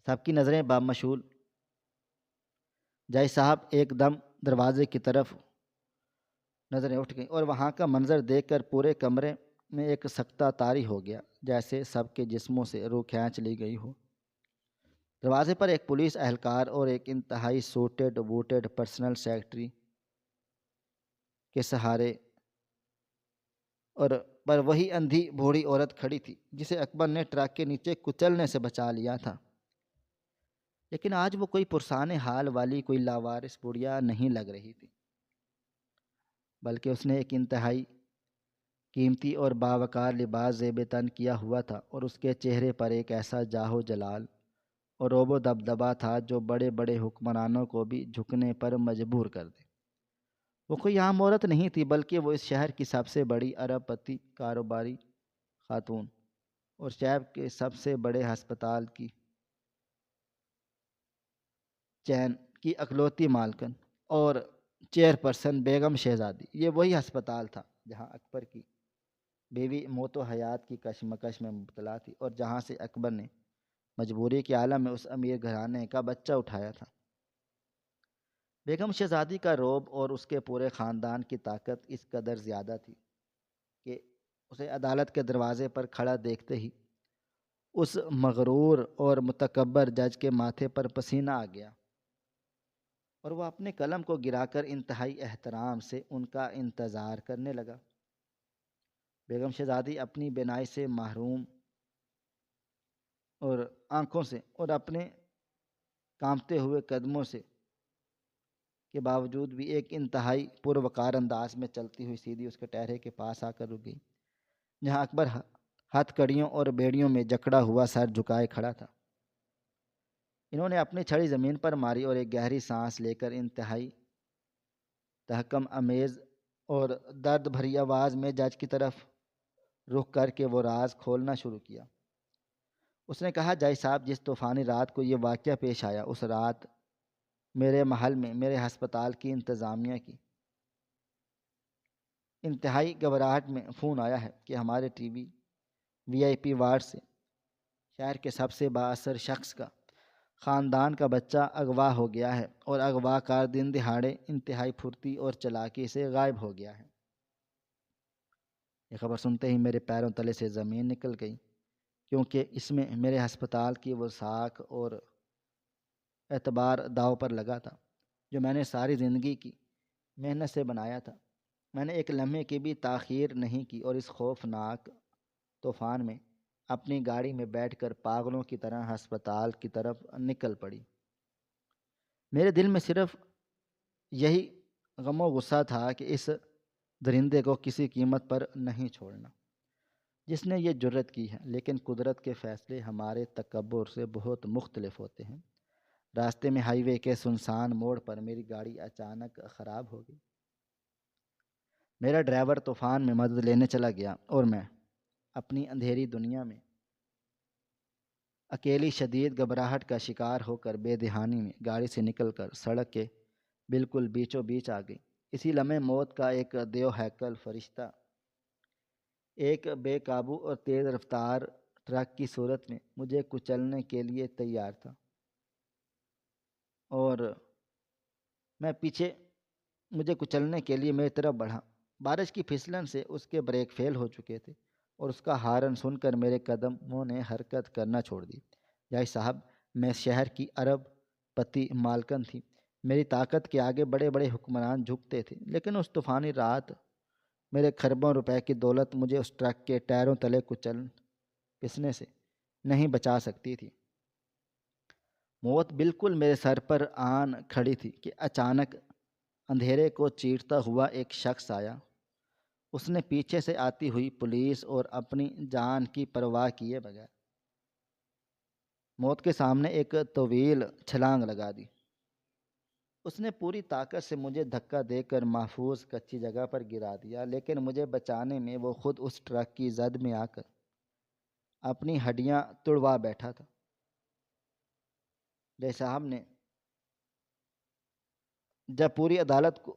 سب کی نظریں بامشعول جج صاحب ایک دم دروازے کی طرف نظریں اٹھ گئیں، اور وہاں کا منظر دیکھ کر پورے کمرے میں ایک سکتہ طاری ہو گیا، جیسے سب کے جسموں سے روح کھینچ لی گئی ہو۔ دروازے پر ایک پولیس اہلکار اور ایک انتہائی سوٹڈ بوٹڈ پرسنل سیکرٹری کے سہارے اور پر وہی اندھی بوڑھی عورت کھڑی تھی جسے اکبر نے ٹرک کے نیچے کچلنے سے بچا لیا تھا۔ لیکن آج وہ کوئی پرسان حال والی کوئی لاوارث بڑھیا نہیں لگ رہی تھی، بلکہ اس نے ایک انتہائی قیمتی اور باوقار لباس زیب تن کیا ہوا تھا، اور اس کے چہرے پر ایک ایسا جاہ و جلال اور رعب و دبدبا تھا جو بڑے بڑے حکمرانوں کو بھی جھکنے پر مجبور کر دے۔ وہ کوئی عام عورت نہیں تھی، بلکہ وہ اس شہر کی سب سے بڑی ارب پتی کاروباری خاتون اور شہر کے سب سے بڑے ہسپتال کی چین کی اکلوتی مالکن اور چیئر پرسن بیگم شہزادی۔ یہ وہی ہسپتال تھا جہاں اکبر کی بیوی موت و حیات کی کشمکش میں مبتلا تھی، اور جہاں سے اکبر نے مجبوری کے عالم میں اس امیر گھرانے کا بچہ اٹھایا تھا۔ بیگم شہزادی کا رعب اور اس کے پورے خاندان کی طاقت اس قدر زیادہ تھی کہ اسے عدالت کے دروازے پر کھڑا دیکھتے ہی اس مغرور اور متکبر جج کے ماتھے پر پسینہ آ گیا، اور وہ اپنے قلم کو گرا کر انتہائی احترام سے ان کا انتظار کرنے لگا۔ بیگم شہزادی اپنی بینائی سے محروم اور آنکھوں سے اور اپنے کانپتے ہوئے قدموں سے کے باوجود بھی ایک انتہائی پروقار انداز میں چلتی ہوئی سیدھی اس کے ٹہرے کے پاس آ کر رک گئی، جہاں اکبر ہتھ کڑیوں اور بیڑیوں میں جکڑا ہوا سر جھکائے کھڑا تھا۔ انہوں نے اپنی چھڑی زمین پر ماری اور ایک گہری سانس لے کر انتہائی تحکم امیز اور درد بھری آواز میں جج کی طرف رخ کر کے وہ راز کھولنا شروع کیا۔ اس نے کہا، جج صاحب، جس طوفانی رات کو یہ واقعہ پیش آیا، اس رات میرے محل میں میرے ہسپتال کی انتظامیہ کی انتہائی گھبراہٹ میں فون آیا ہے کہ ہمارے وی آئی پی وارڈ سے شہر کے سب سے بااثر شخص کا خاندان کا بچہ اغوا ہو گیا ہے، اور اغوا کار دن دہاڑے انتہائی پھرتی اور چالاکی سے غائب ہو گیا ہے۔ یہ خبر سنتے ہی میرے پیروں تلے سے زمین نکل گئی، کیونکہ اس میں میرے ہسپتال کی وہ ساکھ اور اعتبار داؤ پر لگا تھا جو میں نے ساری زندگی کی محنت سے بنایا تھا۔ میں نے ایک لمحے کی بھی تاخیر نہیں کی، اور اس خوفناک طوفان میں اپنی گاڑی میں بیٹھ کر پاگلوں کی طرح ہسپتال کی طرف نکل پڑی۔ میرے دل میں صرف یہی غم و غصہ تھا کہ اس درندے کو کسی قیمت پر نہیں چھوڑنا جس نے یہ جرت کی ہے، لیکن قدرت کے فیصلے ہمارے تکبر سے بہت مختلف ہوتے ہیں۔ راستے میں ہائی وے کے سنسان موڑ پر میری گاڑی اچانک خراب ہو گئی۔ میرا ڈرائیور طوفان میں مدد لینے چلا گیا، اور میں اپنی اندھیری دنیا میں اکیلی شدید گھبراہٹ کا شکار ہو کر بے دہانی میں گاڑی سے نکل کر سڑک کے بالکل بیچوں بیچ آ گئی۔ اسی لمحے موت کا ایک دیو ہیکل فرشتہ ایک بے قابو اور تیز رفتار ٹرک کی صورت میں مجھے کچلنے کے لیے تیار تھا، اور میں پیچھے مجھے کچلنے کے لیے میری طرف بڑھا۔ بارش کی پھسلن سے اس کے بریک فیل ہو چکے تھے، اور اس کا ہارن سن کر میرے قدموں نے حرکت کرنا چھوڑ دی۔ جائی صاحب، میں شہر کی ارب پتی مالکن تھی۔ میری طاقت کے آگے بڑے بڑے حکمران جھکتے تھے، لیکن اس طوفانی رات میرے خربوں روپے کی دولت مجھے اس ٹرک کے ٹائروں تلے کچل پسنے سے نہیں بچا سکتی تھی۔ موت بالکل میرے سر پر آن کھڑی تھی کہ اچانک اندھیرے کو چیرتا ہوا ایک شخص آیا۔ اس نے پیچھے سے آتی ہوئی پولیس اور اپنی جان کی پرواہ کیے بغیر موت کے سامنے ایک طویل چھلانگ لگا دی۔ اس نے پوری طاقت سے مجھے دھکا دے کر محفوظ کچی جگہ پر گرا دیا، لیکن مجھے بچانے میں وہ خود اس ٹرک کی زد میں آ کر اپنی ہڈیاں توڑوا بیٹھا تھا۔ جے صاحب نے جب پوری عدالت کو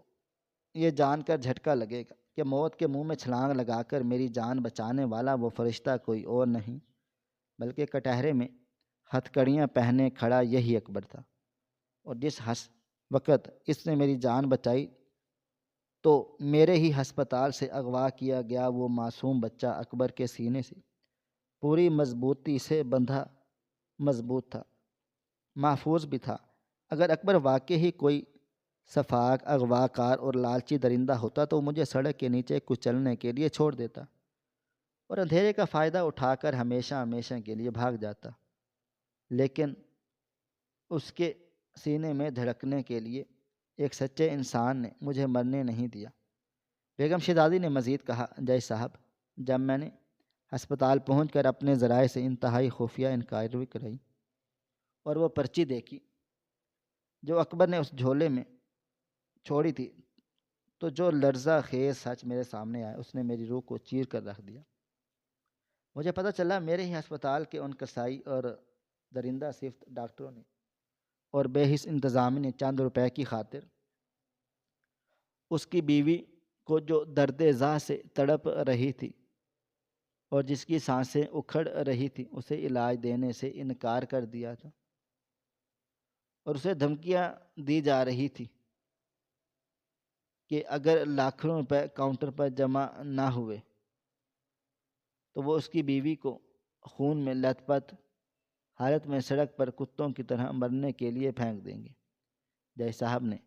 یہ جان کر جھٹکا لگے گا کہ موت کے منہ میں چھلانگ لگا کر میری جان بچانے والا وہ فرشتہ کوئی اور نہیں بلکہ کٹہرے میں ہتھکڑیاں پہنے کھڑا یہی اکبر تھا، اور جس وقت اس نے میری جان بچائی تو میرے ہی ہسپتال سے اغوا کیا گیا وہ معصوم بچہ اکبر کے سینے سے پوری مضبوطی سے بندھا مضبوط تھا، محفوظ بھی تھا۔ اگر اکبر واقعی ہی کوئی سفاک، اغوا کار اور لالچی درندہ ہوتا تو مجھے سڑک کے نیچے کچلنے کے لیے چھوڑ دیتا اور اندھیرے کا فائدہ اٹھا کر ہمیشہ ہمیشہ کے لیے بھاگ جاتا، لیکن اس کے سینے میں دھڑکنے کے لیے ایک سچے انسان نے مجھے مرنے نہیں دیا۔ بیگم شہزادی نے مزید کہا، جے صاحب، جب میں نے ہسپتال پہنچ کر اپنے ذرائع سے انتہائی خفیہ انکوائری کرائی اور وہ پرچی دیکھی جو اکبر نے اس جھولے میں چھوڑی تھی، تو جو لرزہ خیز سچ میرے سامنے آیا اس نے میری روح کو چیر کر رکھ دیا۔ مجھے پتہ چلا میرے ہی ہسپتال کے ان کسائی اور درندہ صفت ڈاکٹروں نے اور بے حس انتظامیہ نے چند روپے کی خاطر اس کی بیوی کو جو درد زا سے تڑپ رہی تھی اور جس کی سانسیں اکھڑ رہی تھی اسے علاج دینے سے انکار کر دیا تھا، اور اسے دھمکیاں دی جا رہی تھی کہ اگر لاکھوں روپے کاؤنٹر پر جمع نہ ہوئے تو وہ اس کی بیوی کو خون میں لت پت حالت میں سڑک پر کتوں کی طرح مرنے کے لیے پھینک دیں گے۔ جے صاحب نے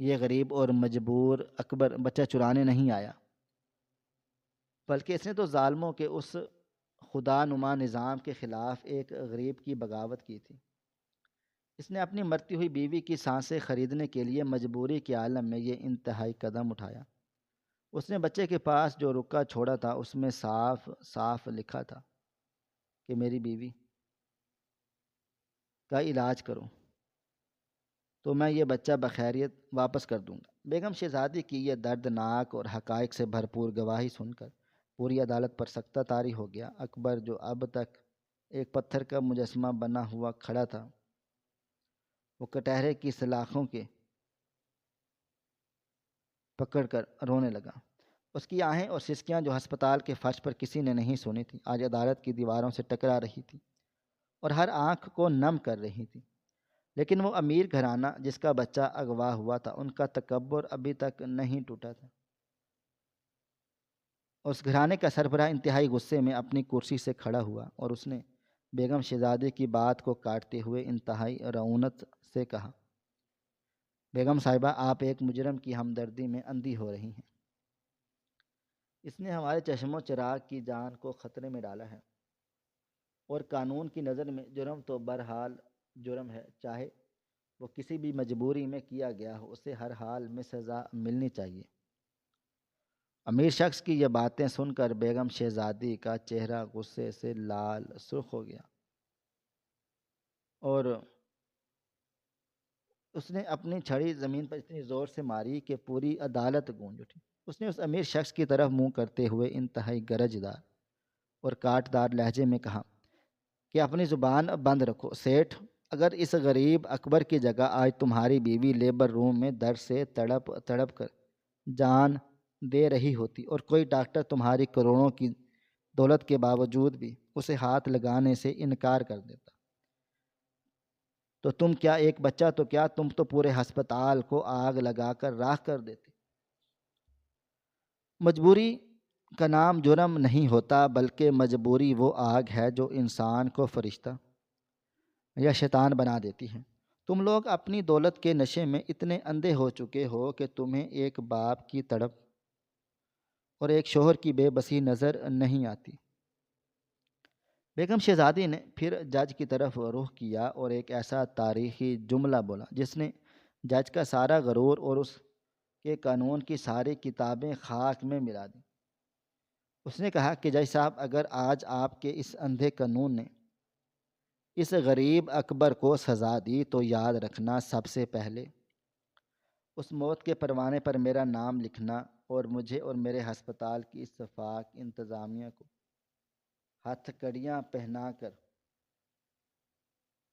یہ غریب اور مجبور اکبر بچہ چرانے نہیں آیا، بلکہ اس نے تو ظالموں کے اس خدا نما نظام کے خلاف ایک غریب کی بغاوت کی تھی۔ اس نے اپنی مرتی ہوئی بیوی کی سانسیں خریدنے کے لیے مجبوری کے عالم میں یہ انتہائی قدم اٹھایا۔ اس نے بچے کے پاس جو رکا چھوڑا تھا اس میں صاف صاف لکھا تھا کہ میری بیوی کا علاج کرو تو میں یہ بچہ بخیریت واپس کر دوں گا۔ بیگم شہزادی کی یہ دردناک اور حقائق سے بھرپور گواہی سن کر پوری عدالت پر سکتہ طاری ہو گیا۔ اکبر جو اب تک ایک پتھر کا مجسمہ بنا ہوا کھڑا تھا، وہ کٹہرے کی سلاخوں کے پکڑ کر رونے لگا۔ اس کی آہیں اور سسکیاں جو ہسپتال کے فرش پر کسی نے نہیں سنی تھی آج عدالت کی دیواروں سے ٹکرا رہی تھی اور ہر آنکھ کو نم کر رہی تھی۔ لیکن وہ امیر گھرانہ جس کا بچہ اغوا ہوا تھا، ان کا تکبر ابھی تک نہیں ٹوٹا تھا۔ اس گھرانے کا سربراہ انتہائی غصے میں اپنی کرسی سے کھڑا ہوا اور اس نے بیگم شہزادی کی بات کو کاٹتے ہوئے انتہائی رعونت سے کہا، بیگم صاحبہ، آپ ایک مجرم کی ہمدردی میں اندھی ہو رہی ہیں۔ اس نے ہمارے چشم و چراغ کی جان کو خطرے میں ڈالا ہے، اور قانون کی نظر میں جرم تو بہرحال جرم ہے، چاہے وہ کسی بھی مجبوری میں کیا گیا ہو، اسے ہر حال میں سزا ملنی چاہیے۔ امیر شخص کی یہ باتیں سن کر بیگم شہزادی کا چہرہ غصے سے لال سرخ ہو گیا اور اس نے اپنی چھڑی زمین پر اتنی زور سے ماری کہ پوری عدالت گونج اٹھی۔ اس نے اس امیر شخص کی طرف منہ کرتے ہوئے انتہائی گرجدار اور کاٹدار لہجے میں کہا کہ اپنی زبان بند رکھو سیٹھ، اگر اس غریب اکبر کی جگہ آج تمہاری بیوی لیبر روم میں درد سے تڑپ تڑپ کر جان دے رہی ہوتی اور کوئی ڈاکٹر تمہاری کروڑوں کی دولت کے باوجود بھی اسے ہاتھ لگانے سے انکار کر دیتا۔ تو تم کیا، ایک بچہ تو کیا، تم تو پورے ہسپتال کو آگ لگا کر راکھ کر دیتے۔ مجبوری کا نام جرم نہیں ہوتا، بلکہ مجبوری وہ آگ ہے جو انسان کو فرشتہ یا شیطان بنا دیتی ہے۔ تم لوگ اپنی دولت کے نشے میں اتنے اندھے ہو چکے ہو کہ تمہیں ایک باپ کی تڑپ اور ایک شوہر کی بے بسی نظر نہیں آتی۔ بیگم شہزادی نے پھر جج کی طرف رخ کیا اور ایک ایسا تاریخی جملہ بولا جس نے جج کا سارا غرور اور اس کے قانون کی ساری کتابیں خاک میں ملا دیں۔ اس نے کہا کہ جج صاحب، اگر آج آپ کے اس اندھے قانون نے اس غریب اکبر کو سزا دی تو یاد رکھنا، سب سے پہلے اس موت کے پروانے پر میرا نام لکھنا اور مجھے اور میرے ہسپتال کی اتفاق انتظامیہ کو ہتھ کڑیاں پہنا کر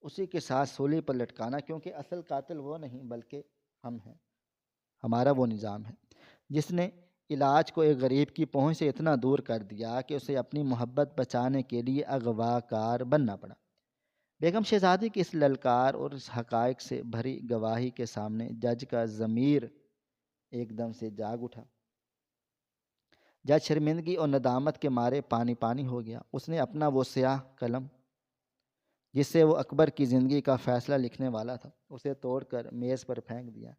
اسی کے ساتھ سولی پر لٹکانا، کیونکہ اصل قاتل وہ نہیں بلکہ ہم ہیں، ہمارا وہ نظام ہے جس نے علاج کو ایک غریب کی پہنچ سے اتنا دور کر دیا کہ اسے اپنی محبت بچانے کے لیے اغوا کار بننا پڑا۔ بیگم شہزادی کی اس للکار اور اس حقائق سے بھری گواہی کے سامنے جج کا ضمیر ایک دم سے جاگ اٹھا۔ جج شرمندگی اور ندامت کے مارے پانی پانی ہو گیا۔ اس نے اپنا وہ سیاہ قلم جس سے وہ اکبر کی زندگی کا فیصلہ لکھنے والا تھا، اسے توڑ کر میز پر پھینک دیا۔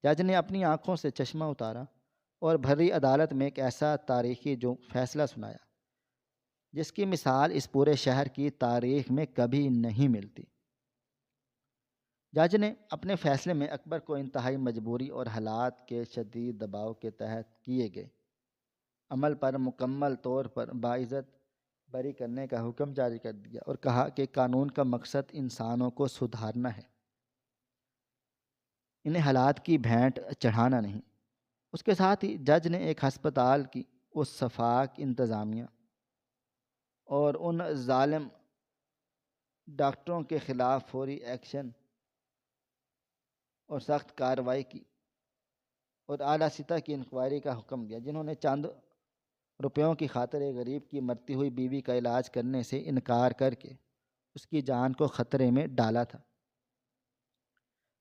جج نے اپنی آنکھوں سے چشمہ اتارا اور بھری عدالت میں ایک ایسا تاریخی جو فیصلہ سنایا جس کی مثال اس پورے شہر کی تاریخ میں کبھی نہیں ملتی۔ جج نے اپنے فیصلے میں اکبر کو انتہائی مجبوری اور حالات کے شدید دباؤ کے تحت کیے گئے عمل پر مکمل طور پر باعزت بری کرنے کا حکم جاری کر دیا اور کہا کہ قانون کا مقصد انسانوں کو سدھارنا ہے، انہیں حالات کی بھینٹ چڑھانا نہیں۔ اس کے ساتھ ہی جج نے ایک ہسپتال کی اس شفاق انتظامیہ اور ان ظالم ڈاکٹروں کے خلاف فوری ایکشن اور سخت کارروائی کی اور اعلیٰ سطح کی انکوائری کا حکم دیا، جنہوں نے چند روپیوں کی خاطر ایک غریب کی مرتی ہوئی بیوی کا علاج کرنے سے انکار کر کے اس کی جان کو خطرے میں ڈالا تھا۔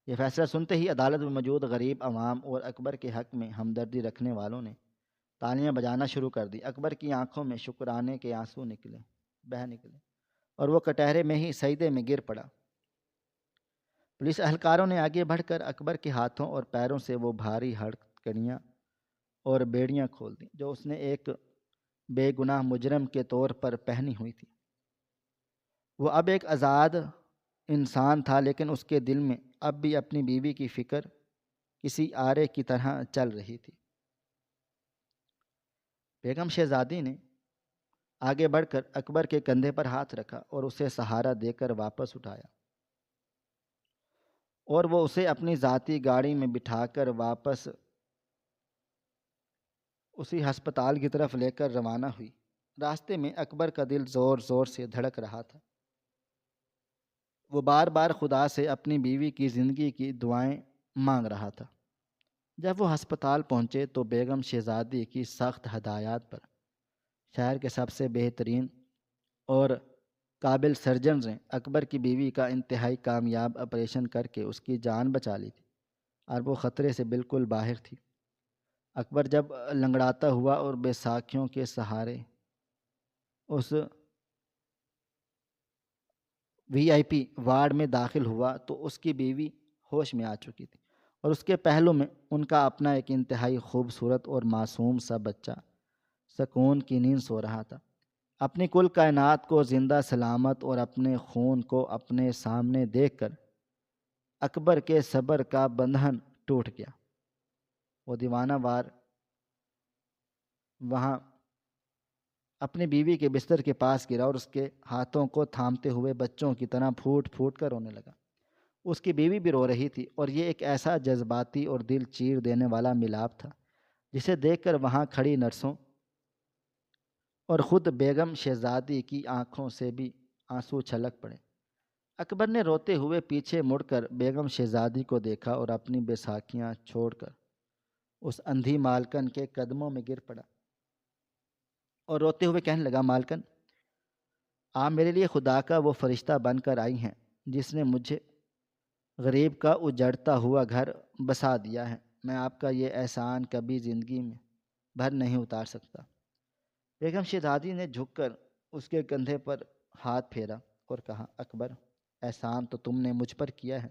یہ فیصلہ سنتے ہی عدالت میں موجود غریب عوام اور اکبر کے حق میں ہمدردی رکھنے والوں نے تالیاں بجانا شروع کر دی۔ اکبر کی آنکھوں میں شکرانے کے آنسو بہہ نکلے اور وہ کٹہرے میں ہی سجدے میں گر پڑا۔ پولیس اہلکاروں نے آگے بڑھ کر اکبر کے ہاتھوں اور پیروں سے وہ بھاری ہڑکڑیاں اور بیڑیاں کھول دیں جو اس نے ایک بے گناہ مجرم کے طور پر پہنی ہوئی تھی۔ وہ اب ایک آزاد انسان تھا، لیکن اس کے دل میں اب بھی اپنی بیوی کی فکر کسی آرے کی طرح چل رہی تھی۔ بیگم شہزادی نے آگے بڑھ کر اکبر کے کندھے پر ہاتھ رکھا اور اسے سہارا دے کر واپس اٹھایا اور وہ اسے اپنی ذاتی گاڑی میں بٹھا کر واپس اسی ہسپتال کی طرف لے کر روانہ ہوئی۔ راستے میں اکبر کا دل زور زور سے دھڑک رہا تھا۔ وہ بار بار خدا سے اپنی بیوی کی زندگی کی دعائیں مانگ رہا تھا۔ جب وہ ہسپتال پہنچے تو بیگم شہزادی کی سخت ہدایات پر شہر کے سب سے بہترین اور قابل سرجنز نے اکبر کی بیوی کا انتہائی کامیاب آپریشن کر کے اس کی جان بچا لی تھی اور وہ خطرے سے بالکل باہر تھی۔ اکبر جب لنگڑاتا ہوا اور بے ساکھیوں کے سہارے اس وی آئی پی وارڈ میں داخل ہوا تو اس کی بیوی ہوش میں آ چکی تھی اور اس کے پہلو میں ان کا اپنا ایک انتہائی خوبصورت اور معصوم سا بچہ سکون کی نیند سو رہا تھا۔ اپنی کل کائنات کو زندہ سلامت اور اپنے خون کو اپنے سامنے دیکھ کر اکبر کے صبر کا بندھن ٹوٹ گیا۔ وہ دیوانہ وار وہاں اپنی بیوی کے بستر کے پاس گرا اور اس کے ہاتھوں کو تھامتے ہوئے بچوں کی طرح پھوٹ پھوٹ کر رونے لگا۔ اس کی بیوی بھی رو رہی تھی اور یہ ایک ایسا جذباتی اور دل چیر دینے والا ملاپ تھا جسے دیکھ کر وہاں کھڑی نرسوں اور خود بیگم شہزادی کی آنکھوں سے بھی آنسو چھلک پڑے۔ اکبر نے روتے ہوئے پیچھے مڑ کر بیگم شہزادی کو دیکھا اور اپنی بیساکھیاں چھوڑ کر اس اندھی مالکن کے قدموں میں گر پڑا۔ اور روتے ہوئے کہنے لگا، مالکن آپ میرے لیے خدا کا وہ فرشتہ بن کر آئی ہیں جس نے مجھے غریب کا اجڑتا ہوا گھر بسا دیا ہے۔ میں آپ کا یہ احسان کبھی زندگی میں بھر نہیں اتار سکتا۔ بیگم شہزادی نے جھک کر اس کے کندھے پر ہاتھ پھیرا اور کہا، اکبر، احسان تو تم نے مجھ پر کیا ہے۔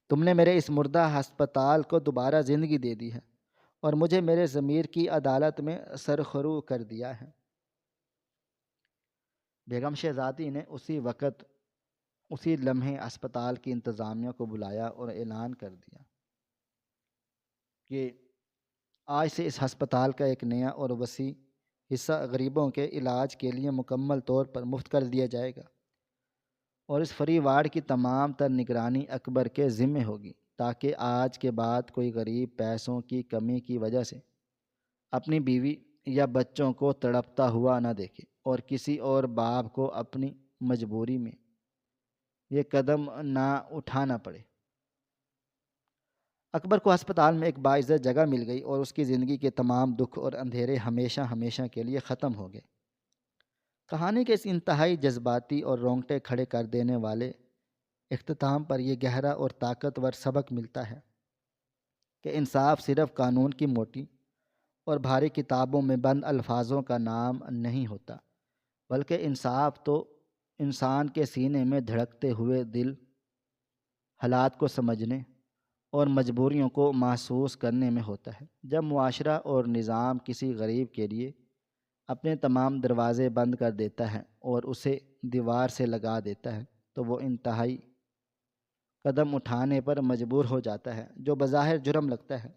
تم نے میرے اس مردہ ہسپتال کو دوبارہ زندگی دے دی ہے اور مجھے میرے ضمیر کی عدالت میں سرخرو کر دیا ہے۔ بیگم شہزادی نے اسی لمحے اسپتال کی انتظامیہ کو بلایا اور اعلان کر دیا کہ آج سے اس ہسپتال کا ایک نیا اور وسیع حصہ غریبوں کے علاج کے لیے مکمل طور پر مفت کر دیا جائے گا، اور اس فری وارڈ کی تمام تر نگرانی اکبر کے ذمے ہوگی، تاکہ آج کے بعد کوئی غریب پیسوں کی کمی کی وجہ سے اپنی بیوی یا بچوں کو تڑپتا ہوا نہ دیکھے اور کسی اور باپ کو اپنی مجبوری میں یہ قدم نہ اٹھانا پڑے۔ اکبر کو ہسپتال میں ایک باعزت جگہ مل گئی اور اس کی زندگی کے تمام دکھ اور اندھیرے ہمیشہ ہمیشہ کے لیے ختم ہو گئے۔ کہانی کے اس انتہائی جذباتی اور رونگٹے کھڑے کر دینے والے اختتام پر یہ گہرا اور طاقتور سبق ملتا ہے کہ انصاف صرف قانون کی موٹی اور بھاری کتابوں میں بند الفاظوں کا نام نہیں ہوتا، بلکہ انصاف تو انسان کے سینے میں دھڑکتے ہوئے دل، حالات کو سمجھنے اور مجبوریوں کو محسوس کرنے میں ہوتا ہے۔ جب معاشرہ اور نظام کسی غریب کے لیے اپنے تمام دروازے بند کر دیتا ہے اور اسے دیوار سے لگا دیتا ہے، تو وہ انتہائی قدم اٹھانے پر مجبور ہو جاتا ہے جو بظاہر جرم لگتا ہے،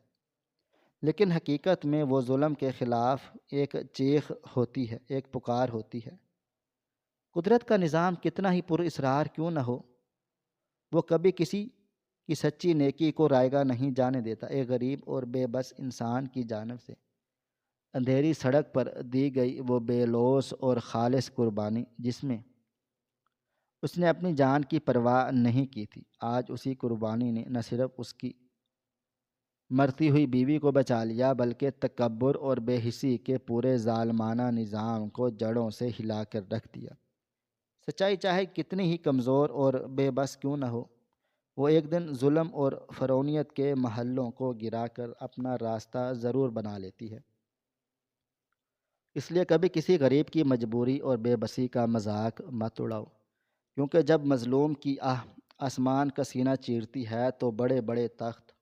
لیکن حقیقت میں وہ ظلم کے خلاف ایک چیخ ہوتی ہے، ایک پکار ہوتی ہے۔ قدرت کا نظام کتنا ہی پر اسرار کیوں نہ ہو، وہ کبھی کسی کی سچی نیکی کو رائیگاں نہیں جانے دیتا۔ ایک غریب اور بے بس انسان کی جانب سے اندھیری سڑک پر دی گئی وہ بے لوث اور خالص قربانی، جس میں اس نے اپنی جان کی پرواہ نہیں کی تھی، آج اسی قربانی نے نہ صرف اس کی مرتی ہوئی بیوی کو بچا لیا، بلکہ تکبر اور بے حسی کے پورے ظالمانہ نظام کو جڑوں سے ہلا کر رکھ دیا۔ سچائی چاہے کتنی ہی کمزور اور بے بس کیوں نہ ہو، وہ ایک دن ظلم اور فرعونیت کے محلوں کو گرا کر اپنا راستہ ضرور بنا لیتی ہے۔ اس لیے کبھی کسی غریب کی مجبوری اور بے بسی کا مذاق مت اڑاؤ، کیونکہ جب مظلوم کی آہ آسمان کا سینہ چیرتی ہے تو بڑے بڑے تخت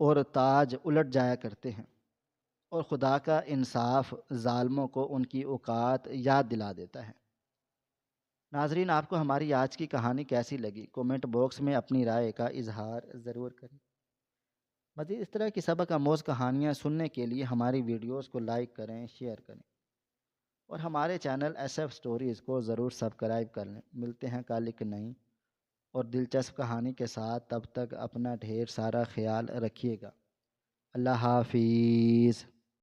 اور تاج الٹ جایا کرتے ہیں، اور خدا کا انصاف ظالموں کو ان کی اوقات یاد دلا دیتا ہے۔ ناظرین، آپ کو ہماری آج کی کہانی کیسی لگی؟ کومنٹ باکس میں اپنی رائے کا اظہار ضرور کریں۔ مزید اس طرح کی سبق آموز کہانیاں سننے کے لیے ہماری ویڈیوز کو لائک کریں، شیئر کریں، اور ہمارے چینل ایس ایف سٹوریز کو ضرور سبسکرائب کر لیں۔ ملتے ہیں کل ایک نئی اور دلچسپ کہانی کے ساتھ، تب تک اپنا ڈھیر سارا خیال رکھیے گا۔ اللہ حافظ۔